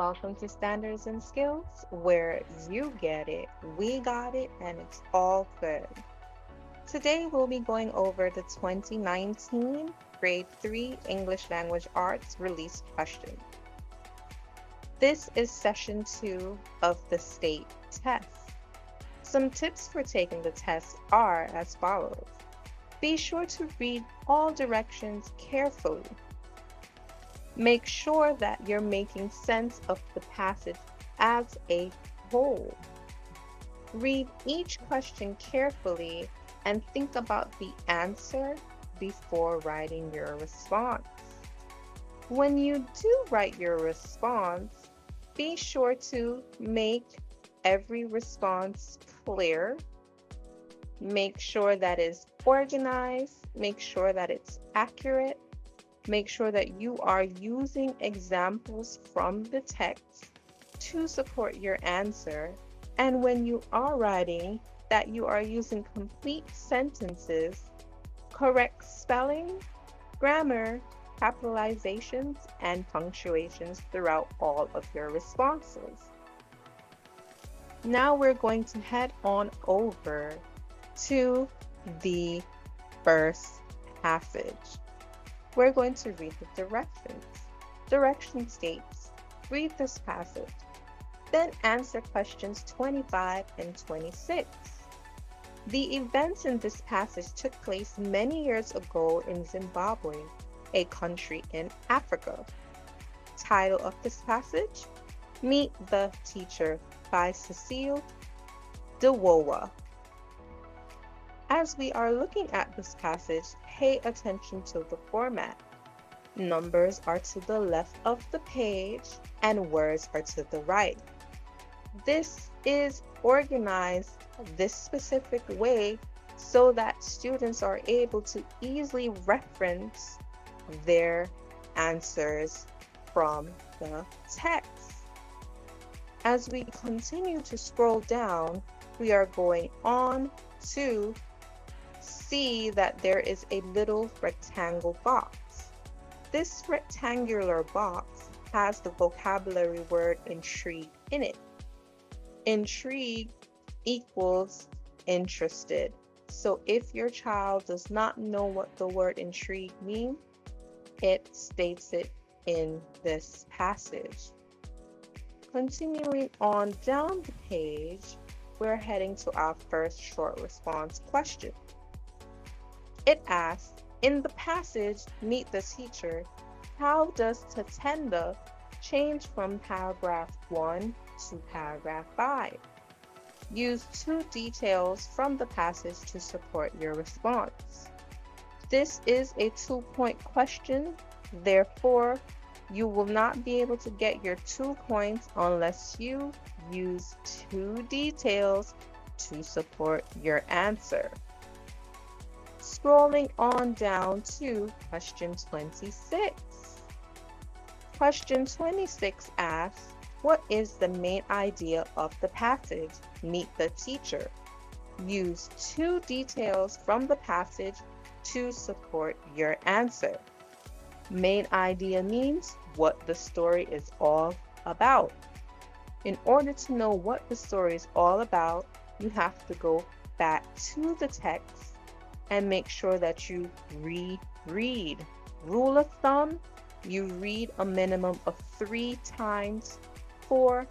welcome to Standards and Skills, where you get it, we got it, and it's all good. Today we'll be going over the 2019 Grade 3 English Language Arts release question. This is session 2 of the state test. Some tips for taking the test are as follows. Be sure to read all directions carefully. Make sure that you're making sense of the passage as a whole. Read each question carefully and think about the answer before writing your response. When you do write your response, be sure to make every response clear. Make sure that it's organized. Make sure that it's accurate. Make sure that you are using examples from the text to support your answer. And when you are writing, that you are using complete sentences, correct spelling, grammar, capitalizations, and punctuations throughout all of your responses. Now we're going to head on over to the first passage. We're going to read the directions. Direction states, read this passage, then answer questions 25 and 26. The events in this passage took place many years ago in Zimbabwe, a country in Africa. Title of this passage, Meet the Teacher by Cecile DeWoa. As we are looking at this passage, pay attention to the format. Numbers are to the left of the page and words are to the right. This is organized this specific way so that students are able to easily reference their answers from the text. As we continue to scroll down, we are going on to see that there is a little rectangle box. This rectangular box has the vocabulary word intrigue in it. Intrigue equals interested. So if your child does not know what the word intrigue means, it states it in this passage. Continuing on down the page, we're heading to our first short response question. It asks, in the passage, Meet the Teacher, how does Tatenda change from paragraph 1 to paragraph 5? Use 2 details from the passage to support your response. This is a 2-point question, therefore, you will not be able to get your 2 points unless you use 2 details to support your answer. Scrolling on down to question 26. Question 26 asks, what is the main idea of the passage, Meet the Teacher? Use 2 details from the passage to support your answer. Main idea means what the story is all about. In order to know what the story is all about, you have to go back to the text and make sure that you reread. Rule of thumb, you read a minimum of 3 times for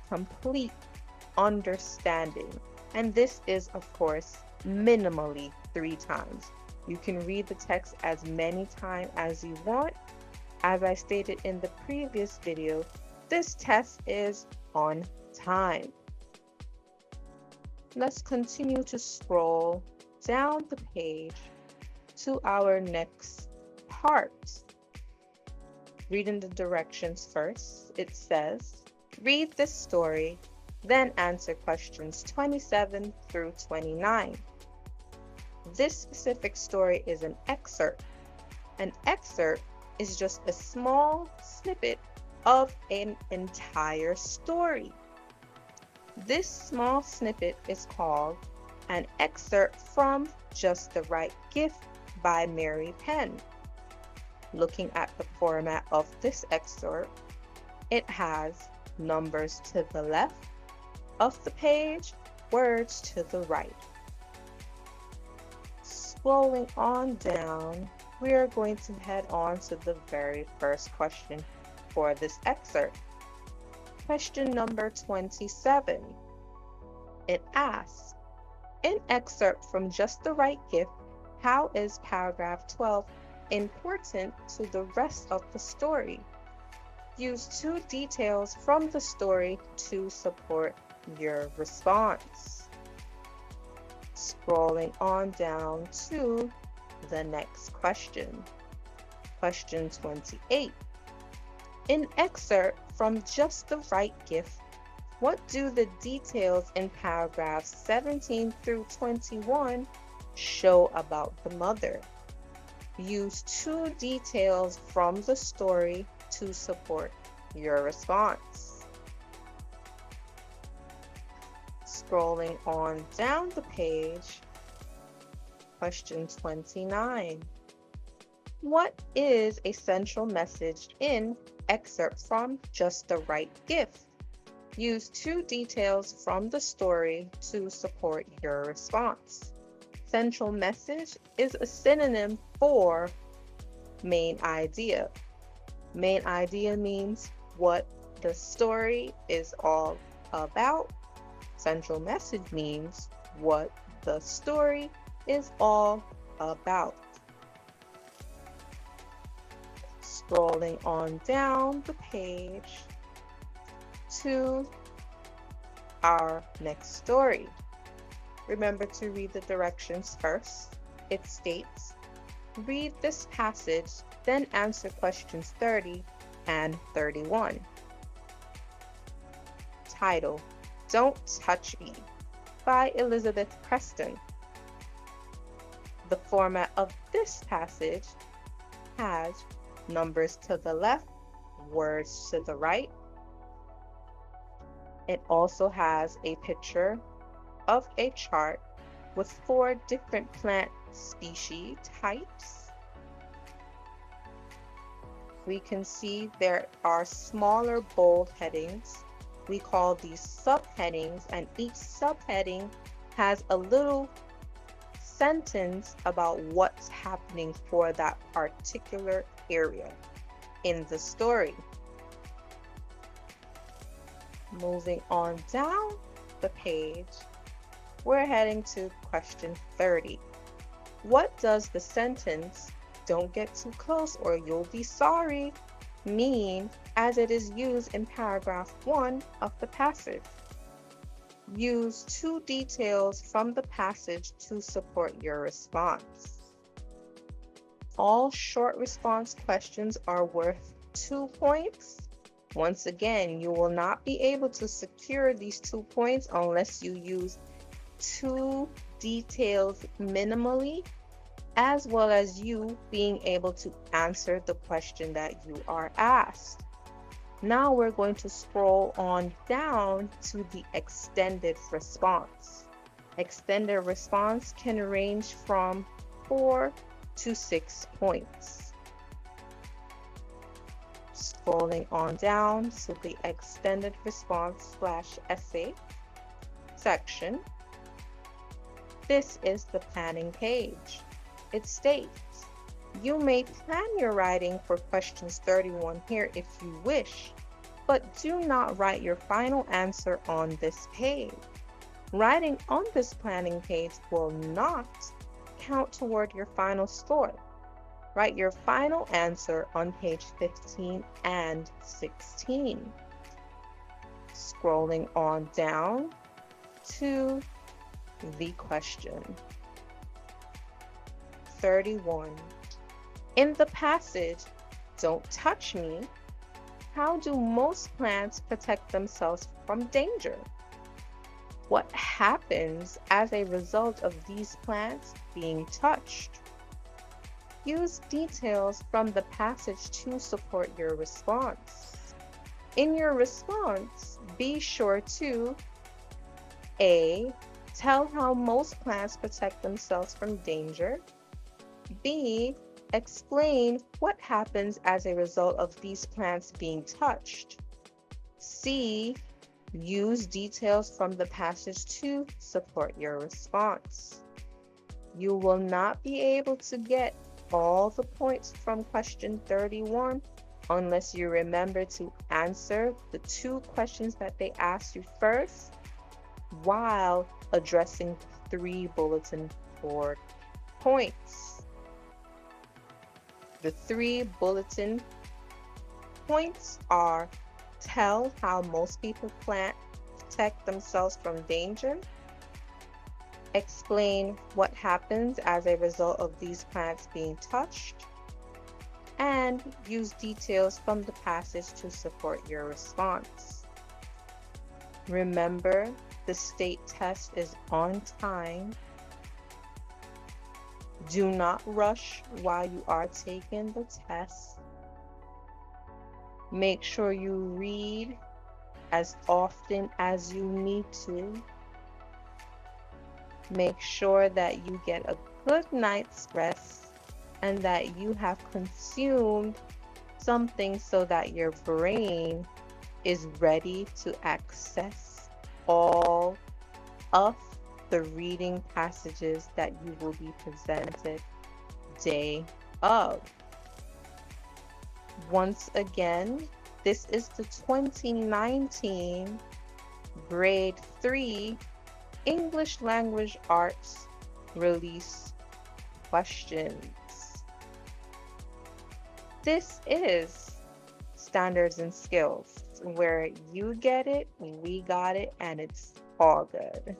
complete understanding. And this is, of course, minimally 3 times. You can read the text as many times as you want. As I stated in the previous video, this test is on time. Let's continue to scroll down the page to our next part. Reading the directions first, it says, read this story, then answer questions 27 through 29. This specific story is an excerpt. An excerpt is just a small snippet of an entire story. This small snippet is called an excerpt from Just the Right Gift by Mary Penn. Looking at the format of this excerpt, it has numbers to the left of the page, words to the right. Scrolling on down, we are going to head on to the very first question for this excerpt. Question number 27. It asks, in excerpt from Just the Right Gift, how is paragraph 12 important to the rest of the story? Use two details from the story to support your response. Scrolling on down to the next question. Question 28. In excerpt from Just the Right Gift, what do the details in paragraphs 17 through 21 show about the mother? Use two details from the story to support your response. Scrolling on down the page, question 29. What is a central message in excerpt from Just the Right Gift? Use two details from the story to support your response. Central message is a synonym for main idea. Main idea means what the story is all about. Central message means what the story is all about. Scrolling on down the page to our next story. Remember to read the directions first. It states, read this passage, then answer questions 30 and 31. Title, Don't Touch Me, by Elizabeth Preston. The format of this passage has numbers to the left, words to the right. It also has a picture of a chart with 4 different plant species types. We can see there are smaller bold headings. We call these subheadings, and each subheading has a little sentence about what's happening for that particular area in the story. Moving on down the page, we're heading to question 30. What does the sentence, "Don't get too close or you'll be sorry," mean as it is used in paragraph 1 of the passage? Use two details from the passage to support your response. All short response questions are worth 2 points. Once again, you will not be able to secure these 2 points unless you use two details minimally, as well as you being able to answer the question that you are asked. Now we're going to scroll on down to the extended response. Extended response can range from 4 to 6 points. Scrolling on down to the extended response / essay section. This is the planning page. It states, you may plan your writing for questions 31 here if you wish, but do not write your final answer on this page. Writing on this planning page will not count toward your final score. Write your final answer on page 15 and 16. Scrolling on down to the question. 31. In the passage, "Don't touch me," how do most plants protect themselves from danger? What happens as a result of these plants being touched? Use details from the passage to support your response. In your response, be sure to A. Tell how most plants protect themselves from danger. B. Explain what happens as a result of these plants being touched. C, use details from the passage to support your response. You will not be able to get all the points from question 31 unless you remember to answer the 2 questions that they asked you first while addressing 3 bulletin board points. The 3 bulletin points are: tell how most people protect themselves from danger, explain what happens as a result of these plants being touched, and use details from the passage to support your response. Remember, the state test is on time. Do not rush while you are taking the test. Make sure you read as often as you need to. Make sure that you get a good night's rest and that you have consumed something so that your brain is ready to access all of the reading passages that you will be presented day of. Once again, this is the 2019 Grade 3 English Language Arts release questions. This is Standards and Skills, where you get it, we got it, and it's all good.